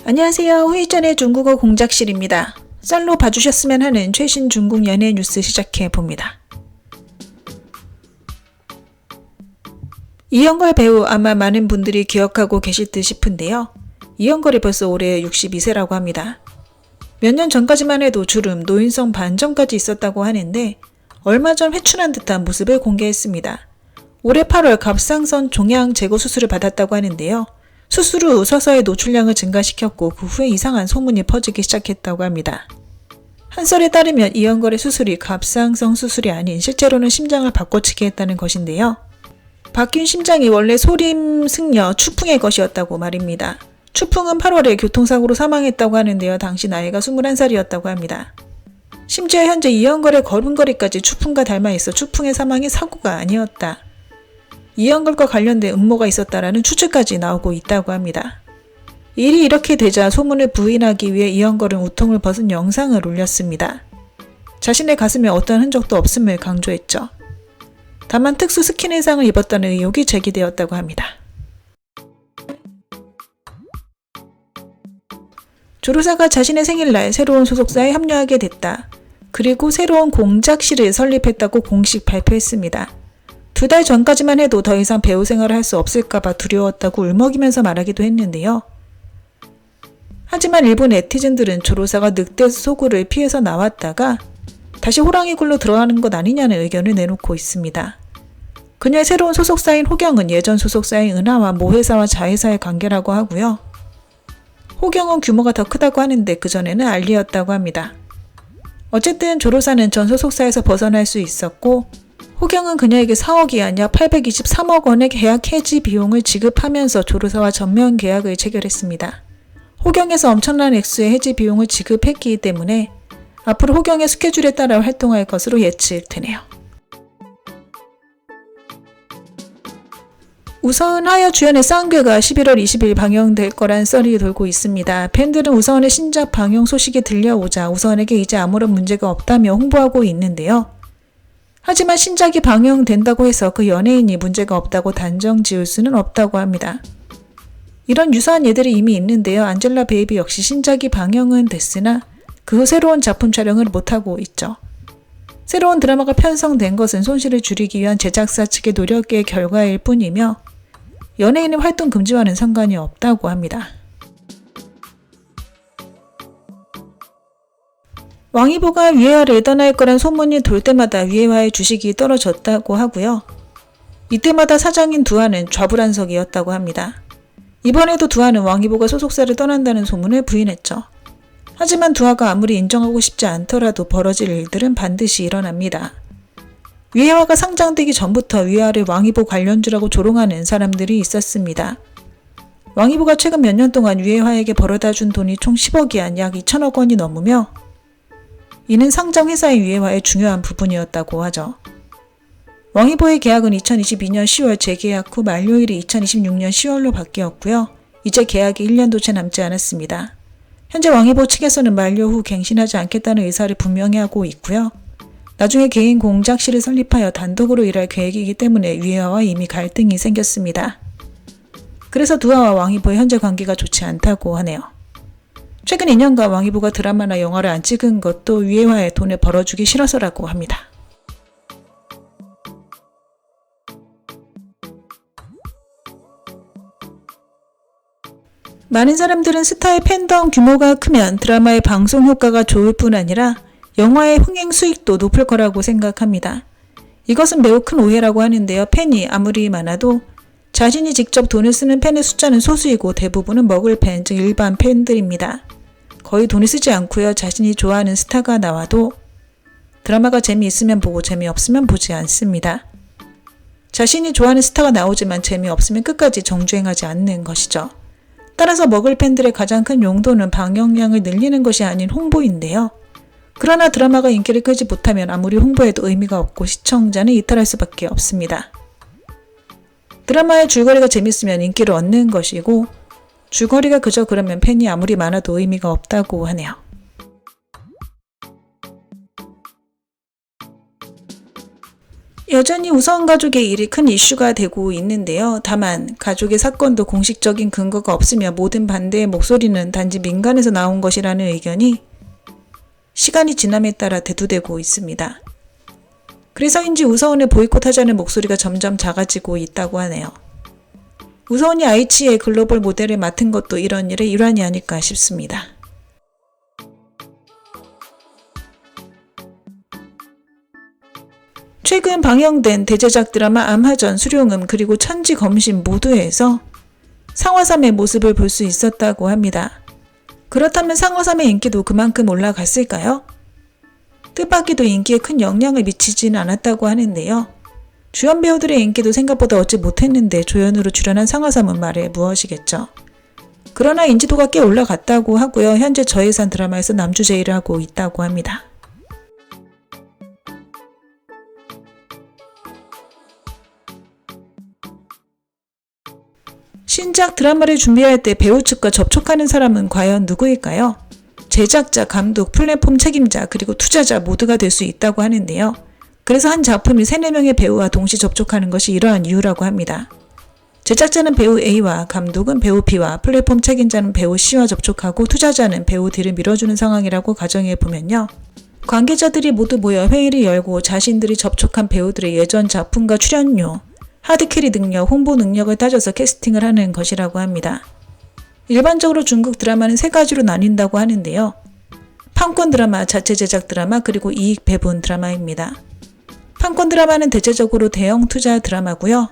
안녕하세요. 후이전의 중국어 공작실입니다. 썰로 봐주셨으면 하는 최신 중국 연예 뉴스 시작해 봅니다. 이영걸 배우 아마 많은 분들이 기억하고 계실 듯 싶은데요. 이영걸이 벌써 올해 62세라고 합니다. 몇 년 전까지만 해도 주름, 노인성 반점까지 있었다고 하는데 얼마 전 회춘한 듯한 모습을 공개했습니다. 올해 8월 갑상선 종양 제거 수술을 받았다고 하는데요. 수술 후 서서히 노출량을 증가시켰고 그 후에 이상한 소문이 퍼지기 시작했다고 합니다. 한 썰에 따르면 이영걸의 수술이 갑상선 수술이 아닌 실제로는 심장을 바꿔치기 했다는 것인데요. 바뀐 심장이 원래 소림 승려 추풍의 것이었다고 말입니다. 추풍은 8월에 교통사고로 사망했다고 하는데요. 당시 나이가 21살이었다고 합니다. 심지어 현재 이영걸의 걸음걸이까지 추풍과 닮아 있어 추풍의 사망이 사고가 아니었다. 이영걸과 관련된 음모가 있었다라는 추측까지 나오고 있다고 합니다. 일이 이렇게 되자 소문을 부인하기 위해 이영걸은 우통을 벗은 영상을 올렸습니다. 자신의 가슴에 어떤 흔적도 없음을 강조했죠. 다만 특수 스킨의상을 입었다는 의혹이 제기되었다고 합니다. 조르사가 자신의 생일날 새로운 소속사에 합류하게 됐다. 그리고 새로운 공작실을 설립했다고 공식 발표했습니다. 2달 전까지만 해도 더 이상 배우 생활을 할 수 없을까봐 두려웠다고 울먹이면서 말하기도 했는데요. 하지만 일본 네티즌들은 조로사가 늑대 소굴을 피해서 나왔다가 다시 호랑이 굴로 들어가는 것 아니냐는 의견을 내놓고 있습니다. 그녀의 새로운 소속사인 호경은 예전 소속사인 은하와 모회사와 자회사의 관계라고 하고요. 호경은 규모가 더 크다고 하는데 그전에는 알리였다고 합니다. 어쨌든 조로사는 전 소속사에서 벗어날 수 있었고 호경은 그녀에게 4억이 아니라 823억 원의 계약 해지 비용을 지급하면서 조로사와 전면 계약을 체결했습니다. 호경에서 엄청난 액수의 해지 비용을 지급했기 때문에 앞으로 호경의 스케줄에 따라 활동할 것으로 예측되네요. 우서은 하여 주연의 쌍괴가 11월 20일 방영될 거란 썰이 돌고 있습니다. 팬들은 우서은의 신작 방영 소식이 들려오자 우서은에게 이제 아무런 문제가 없다며 홍보하고 있는데요. 하지만 신작이 방영된다고 해서 그 연예인이 문제가 없다고 단정 지을 수는 없다고 합니다. 이런 유사한 예들이 이미 있는데요. 안젤라 베이비 역시 신작이 방영은 됐으나 그 후 새로운 작품 촬영을 못하고 있죠. 새로운 드라마가 편성된 것은 손실을 줄이기 위한 제작사 측의 노력의 결과일 뿐이며 연예인의 활동 금지와는 상관이 없다고 합니다. 왕이보가 위에화를 떠날 거란 소문이 돌 때마다 위에화의 주식이 떨어졌다고 하고요. 이때마다 사장인 두하는 좌불안석이었다고 합니다. 이번에도 두하는 왕이보가 소속사를 떠난다는 소문을 부인했죠. 하지만 두하가 아무리 인정하고 싶지 않더라도 벌어질 일들은 반드시 일어납니다. 위에화가 상장되기 전부터 위에화를 왕이보 관련주라고 조롱하는 사람들이 있었습니다. 왕이보가 최근 몇 년 동안 위에화에게 벌어다준 돈이 총 10억이 안 약 2천억 원이 넘으며 이는 상장 회사의 위에화의 중요한 부분이었다고 하죠. 왕이보의 계약은 2022년 10월 재계약 후 만료일이 2026년 10월로 바뀌었고요. 이제 계약이 1년도 채 남지 않았습니다. 현재 왕이보 측에서는 만료 후 갱신하지 않겠다는 의사를 분명히 하고 있고요. 나중에 개인 공작실을 설립하여 단독으로 일할 계획이기 때문에 위에화와 이미 갈등이 생겼습니다. 그래서 두하와 왕이보의 현재 관계가 좋지 않다고 하네요. 최근 2년간 왕이보가 드라마나 영화를 안 찍은 것도 위에화에 돈을 벌어주기 싫어서라고 합니다. 많은 사람들은 스타의 팬덤 규모가 크면 드라마의 방송 효과가 좋을 뿐 아니라 영화의 흥행 수익도 높을 거라고 생각합니다. 이것은 매우 큰 오해라고 하는데요. 팬이 아무리 많아도 자신이 직접 돈을 쓰는 팬의 숫자는 소수이고 대부분은 먹을 팬, 즉 일반 팬들입니다. 거의 돈을 쓰지 않고요. 자신이 좋아하는 스타가 나와도 드라마가 재미있으면 보고 재미없으면 보지 않습니다. 자신이 좋아하는 스타가 나오지만 재미없으면 끝까지 정주행하지 않는 것이죠. 따라서 먹을 팬들의 가장 큰 용도는 방영량을 늘리는 것이 아닌 홍보인데요. 그러나 드라마가 인기를 끌지 못하면 아무리 홍보해도 의미가 없고 시청자는 이탈할 수밖에 없습니다. 드라마의 줄거리가 재밌으면 인기를 얻는 것이고 줄거리가 그저 그러면 팬이 아무리 많아도 의미가 없다고 하네요. 여전히 우서원 가족의 일이 큰 이슈가 되고 있는데요. 다만 가족의 사건도 공식적인 근거가 없으며 모든 반대의 목소리는 단지 민간에서 나온 것이라는 의견이 시간이 지남에 따라 대두되고 있습니다. 그래서인지 우서원을 보이콧하자는 목소리가 점점 작아지고 있다고 하네요. 우서원이 IH의 글로벌 모델을 맡은 것도 이런 일의 일환이 아닐까 싶습니다. 최근 방영된 대제작 드라마 암하전, 수룡음 그리고 천지검신 모두에서 상화삼의 모습을 볼 수 있었다고 합니다. 그렇다면 상화삼의 인기도 그만큼 올라갔을까요? 뜻밖에도 인기에 큰 영향을 미치지는 않았다고 하는데요. 주연 배우들의 인기도 생각보다 얻지 못했는데 조연으로 출연한 상화삼은 말해 무엇이겠죠. 그러나 인지도가 꽤 올라갔다고 하고요. 현재 저예산 드라마에서 남주 제의를 하고 있다고 합니다. 신작 드라마를 준비할 때 배우 측과 접촉하는 사람은 과연 누구일까요? 제작자, 감독, 플랫폼 책임자, 그리고 투자자 모두가 될 수 있다고 하는데요. 그래서 한 작품이 3, 4명의 배우와 동시 접촉하는 것이 이러한 이유라고 합니다. 제작자는 배우 A와 감독은 배우 B와 플랫폼 책임자는 배우 C와 접촉하고 투자자는 배우 D를 밀어주는 상황이라고 가정해보면요. 관계자들이 모두 모여 회의를 열고 자신들이 접촉한 배우들의 예전 작품과 출연료, 하드캐리 능력, 홍보 능력을 따져서 캐스팅을 하는 것이라고 합니다. 일반적으로 중국 드라마는 3가지로 나뉜다고 하는데요. 판권 드라마, 자체 제작 드라마, 그리고 이익 배분 드라마입니다. 판권 드라마는 대체적으로 대형 투자 드라마고요.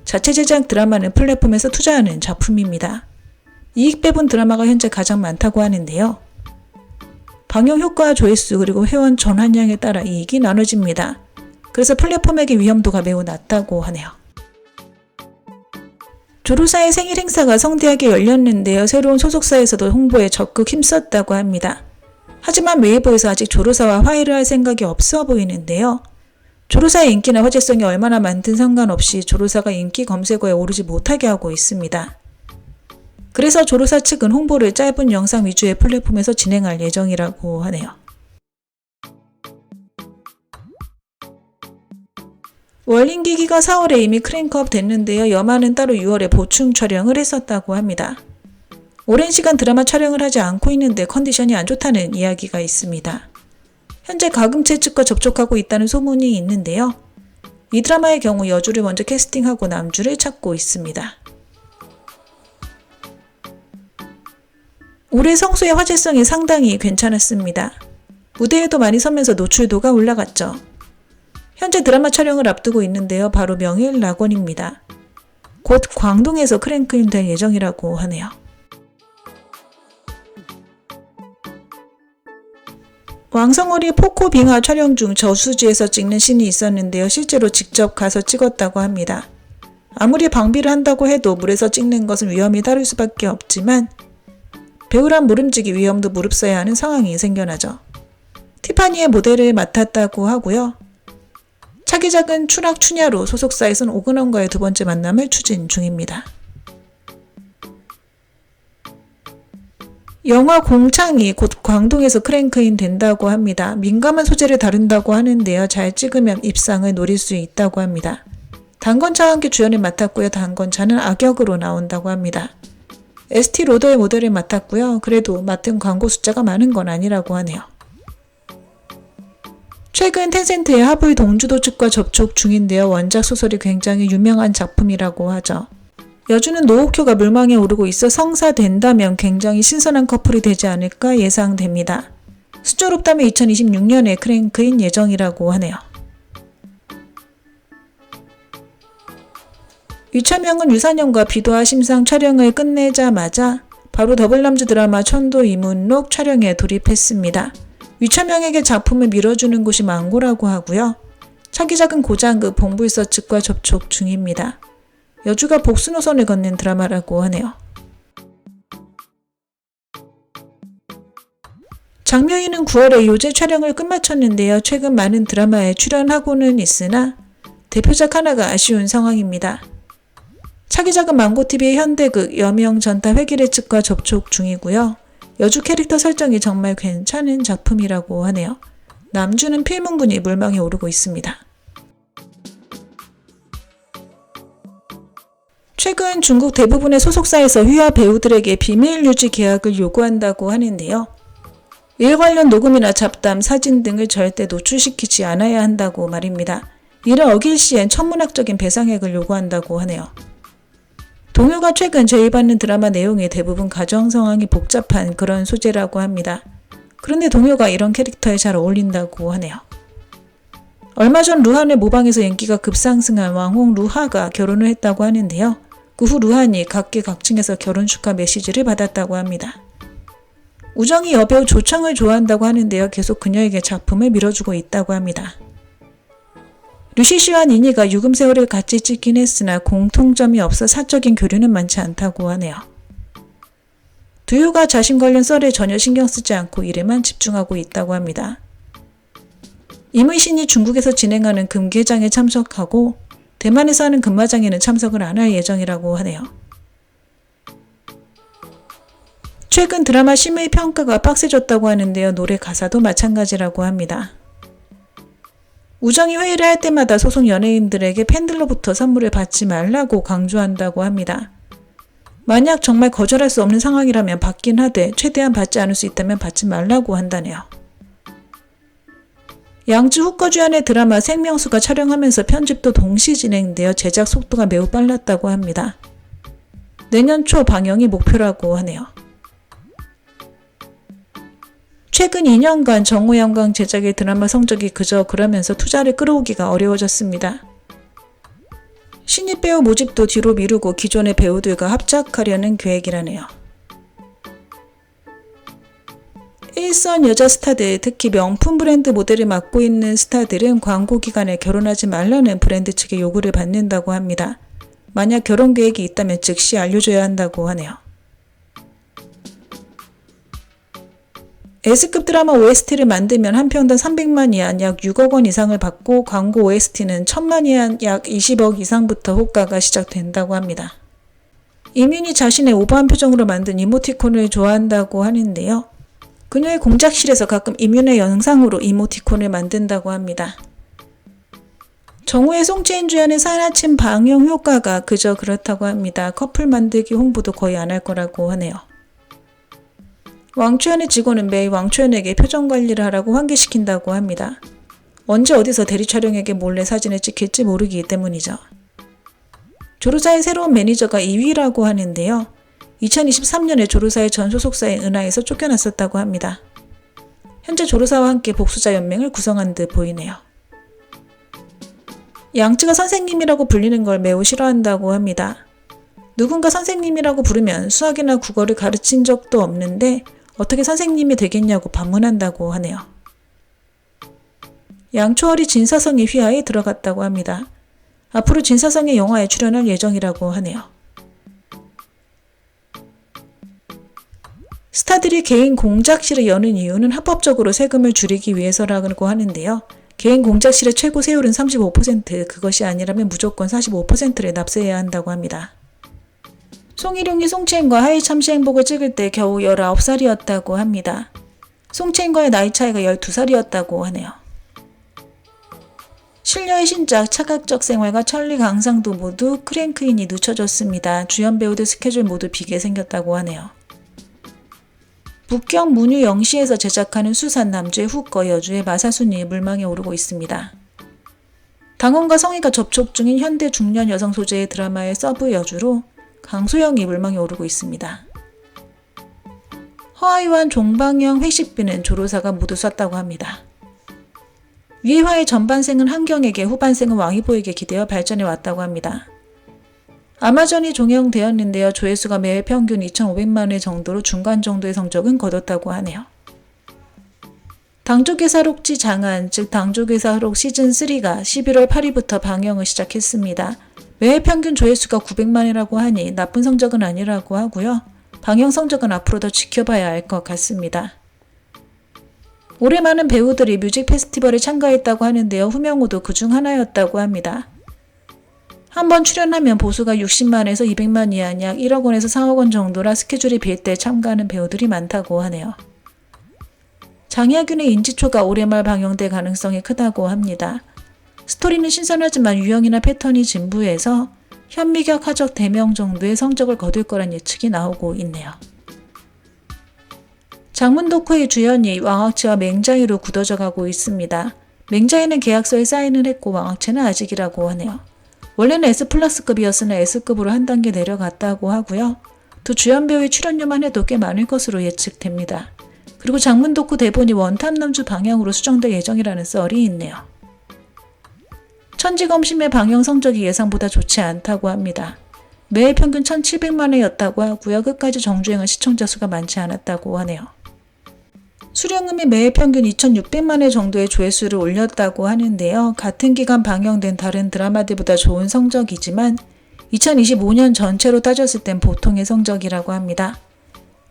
자체 제작 드라마는 플랫폼에서 투자하는 작품입니다. 이익 배분 드라마가 현재 가장 많다고 하는데요. 방영 효과, 조회수, 그리고 회원 전환량에 따라 이익이 나눠집니다. 그래서 플랫폼에게 위험도가 매우 낮다고 하네요. 조로사의 생일 행사가 성대하게 열렸는데요. 새로운 소속사에서도 홍보에 적극 힘썼다고 합니다. 하지만 웨이보에서 아직 조로사와 화해를 할 생각이 없어 보이는데요. 조로사의 인기나 화제성이 얼마나 많든 상관없이 조로사가 인기 검색어에 오르지 못하게 하고 있습니다. 그래서 조로사 측은 홍보를 짧은 영상 위주의 플랫폼에서 진행할 예정이라고 하네요. 월링기기가 4월에 이미 크랭크업 됐는데요. 여마는 따로 6월에 보충 촬영을 했었다고 합니다. 오랜 시간 드라마 촬영을 하지 않고 있는데 컨디션이 안 좋다는 이야기가 있습니다. 현재 가금체 측과 접촉하고 있다는 소문이 있는데요. 이 드라마의 경우 여주를 먼저 캐스팅하고 남주를 찾고 있습니다. 올해 성수의 화제성이 상당히 괜찮았습니다. 무대에도 많이 서면서 노출도가 올라갔죠. 현재 드라마 촬영을 앞두고 있는데요. 바로 명일낙원입니다. 곧 광동에서 크랭크인 될 예정이라고 하네요. 왕성월이 포코빙하 촬영 중 저수지에서 찍는 씬이 있었는데요. 실제로 직접 가서 찍었다고 합니다. 아무리 방비를 한다고 해도 물에서 찍는 것은 위험이 따를 수밖에 없지만 배우란 모름지기 위험도 무릅써야 하는 상황이 생겨나죠. 티파니의 모델을 맡았다고 하고요. 차기작은 추락추냐로 소속사에서는 오근원과의 2번째 만남을 추진 중입니다. 영화 공창이 곧 광동에서 크랭크인 된다고 합니다. 민감한 소재를 다룬다고 하는데요. 잘 찍으면 입상을 노릴 수 있다고 합니다. 단건차와 함께 주연을 맡았고요. 단건차는 악역으로 나온다고 합니다. ST 로더의 모델을 맡았고요. 그래도 맡은 광고 숫자가 많은 건 아니라고 하네요. 최근 텐센트의 하부이 동주도 측과 접촉 중인데요. 원작 소설이 굉장히 유명한 작품이라고 하죠. 여주는 노옥효가 물망에 오르고 있어 성사된다면 굉장히 신선한 커플이 되지 않을까 예상됩니다. 순조롭다면 2026년에 크랭크인 예정이라고 하네요. 유차명은 유산영과 비도와 심상 촬영을 끝내자마자 바로 더블남주 드라마 천도 이문록 촬영에 돌입했습니다. 유차명에게 작품을 밀어주는 곳이 망고라고 하고요. 차기작은 고장급 봉불서 측과 접촉 중입니다. 여주가 복수노선을 걷는 드라마라고 하네요. 장묘인은 9월에 요제 촬영을 끝마쳤는데요. 최근 많은 드라마에 출연하고는 있으나 대표작 하나가 아쉬운 상황입니다. 차기작은 망고TV의 현대극 여명전타 회기래 측과 접촉 중이고요. 여주 캐릭터 설정이 정말 괜찮은 작품이라고 하네요. 남주는 필문군이 물망에 오르고 있습니다. 최근 중국 대부분의 소속사에서 휘하 배우들에게 비밀 유지 계약을 요구한다고 하는데요. 일 관련 녹음이나 잡담, 사진 등을 절대 노출시키지 않아야 한다고 말입니다. 이를 어길 시엔 천문학적인 배상액을 요구한다고 하네요. 동요가 최근 제의받는 드라마 내용이 대부분 가정 상황이 복잡한 그런 소재라고 합니다. 그런데 동요가 이런 캐릭터에 잘 어울린다고 하네요. 얼마 전 루한을 모방해서 인기가 급상승한 왕홍 루하가 결혼을 했다고 하는데요. 그 후 루한이 각계각층에서 결혼 축하 메시지를 받았다고 합니다. 우정이 여배우 조청을 좋아한다고 하는데요. 계속 그녀에게 작품을 밀어주고 있다고 합니다. 류시 씨와 니니가 유금세월을 같이 찍긴 했으나 공통점이 없어 사적인 교류는 많지 않다고 하네요. 두유가 자신 관련 썰에 전혀 신경 쓰지 않고 일에만 집중하고 있다고 합니다. 이무신이 중국에서 진행하는 금계장에 참석하고 대만에서 하는 금마장에는 참석을 안 할 예정이라고 하네요. 최근 드라마 심의 평가가 빡세졌다고 하는데요. 노래 가사도 마찬가지라고 합니다. 우정이 회의를 할 때마다 소속 연예인들에게 팬들로부터 선물을 받지 말라고 강조한다고 합니다. 만약 정말 거절할 수 없는 상황이라면 받긴 하되 최대한 받지 않을 수 있다면 받지 말라고 한다네요. 양쯔 후커 주연의 드라마 생명수가 촬영하면서 편집도 동시 진행되어 제작 속도가 매우 빨랐다고 합니다. 내년 초 방영이 목표라고 하네요. 최근 2년간 정우영광 제작의 드라마 성적이 그저 그러면서 투자를 끌어오기가 어려워졌습니다. 신입 배우 모집도 뒤로 미루고 기존의 배우들과 합작하려는 계획이라네요. 일선 여자 스타들, 특히 명품 브랜드 모델을 맡고 있는 스타들은 광고 기간에 결혼하지 말라는 브랜드 측의 요구를 받는다고 합니다. 만약 결혼 계획이 있다면 즉시 알려줘야 한다고 하네요. S급 드라마 OST를 만들면 한 편당 300만 위안 약 6억 원 이상을 받고 광고 OST는 1000만 위안 약 20억 이상부터 호가가 시작된다고 합니다. 이민이 자신의 오버한 표정으로 만든 이모티콘을 좋아한다고 하는데요. 그녀의 공작실에서 가끔 이민의 영상으로 이모티콘을 만든다고 합니다. 정우의 송채인 주연의 사나침 방영 효과가 그저 그렇다고 합니다. 커플 만들기 홍보도 거의 안 할 거라고 하네요. 왕초연의 직원은 매일 왕초연에게 표정 관리를 하라고 환기시킨다고 합니다. 언제 어디서 대리 촬영에게 몰래 사진을 찍힐지 모르기 때문이죠. 조르사의 새로운 매니저가 2위라고 하는데요. 2023년에 조르사의 전 소속사인 은하에서 쫓겨났었다고 합니다. 현재 조르사와 함께 복수자 연맹을 구성한 듯 보이네요. 양쯔가 선생님이라고 불리는 걸 매우 싫어한다고 합니다. 누군가 선생님이라고 부르면 수학이나 국어를 가르친 적도 없는데 어떻게 선생님이 되겠냐고 반문한다고 하네요. 양초월이 진사성의 휘하에 들어갔다고 합니다. 앞으로 진사성의 영화에 출연할 예정이라고 하네요. 스타들이 개인 공작실을 여는 이유는 합법적으로 세금을 줄이기 위해서라고 하는데요. 개인 공작실의 최고 세율은 35%, 그것이 아니라면 무조건 45%를 납세해야 한다고 합니다. 송일용이 송채인과 하이 참시 행복을 찍을 때 겨우 19살이었다고 합니다. 송채인과의 나이 차이가 12살이었다고 하네요. 실려의 신작 차각적 생활과 천리 강상도 모두 크랭크인이 늦춰졌습니다. 주연 배우들 스케줄 모두 비게 생겼다고 하네요. 북경 문유 영시에서 제작하는 수산 남주의 후꺼 여주의 마사순이 물망에 오르고 있습니다. 당원과 성희가 접촉 중인 현대 중년 여성 소재의 드라마의 서브 여주로 강소영이 물망에 오르고 있습니다. 허아이완 종방형 회식비는 조로사가 모두 썼다고 합니다. 위화의 전반생은 한경에게 후반생은 왕이보에게 기대어 발전해 왔다고 합니다. 아마존이 종영되었는데요. 조회수가 매회 평균 2,500만 회 정도로 중간 정도의 성적은 거뒀다고 하네요. 당조개사록지 장안, 즉 당조개사록 시즌3가 11월 8일부터 방영을 시작했습니다. 매회 평균 조회수가 900만 회라고 하니 나쁜 성적은 아니라고 하고요. 방영 성적은 앞으로 더 지켜봐야 할 것 같습니다. 올해 많은 배우들이 뮤직 페스티벌에 참가했다고 하는데요. 후명호도 그중 하나였다고 합니다. 한번 출연하면 보수가 60만에서 200만 위안 약 1억 원에서 4억 원 정도라 스케줄이 빌 때 참가하는 배우들이 많다고 하네요. 장혜균의 인지초가 올해 말 방영될 가능성이 크다고 합니다. 스토리는 신선하지만 유형이나 패턴이 진부해서 현미경 하적 대명 정도의 성적을 거둘 거란 예측이 나오고 있네요. 장문덕후의 주연이 왕학체와 맹자이로 굳어져 가고 있습니다. 맹자이는 계약서에 사인을 했고 왕학체는 아직이라고 하네요. 원래는 S+급이었으나 S급으로 한 단계 내려갔다고 하고요. 두 주연 배우의 출연료만 해도 꽤 많을 것으로 예측됩니다. 그리고 장문덕후 대본이 원탐남주 방향으로 수정될 예정이라는 썰이 있네요. 천지검심의 방영 성적이 예상보다 좋지 않다고 합니다. 매일 평균 1,700만회였다고 하고요. 끝까지 정주행한 시청자 수가 많지 않았다고 하네요. 수령음이 매일 평균 2,600만회 정도의 조회수를 올렸다고 하는데요. 같은 기간 방영된 다른 드라마들보다 좋은 성적이지만 2025년 전체로 따졌을 땐 보통의 성적이라고 합니다.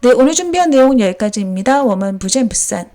네, 오늘 준비한 내용은 여기까지입니다. 워먼 부젠 부산.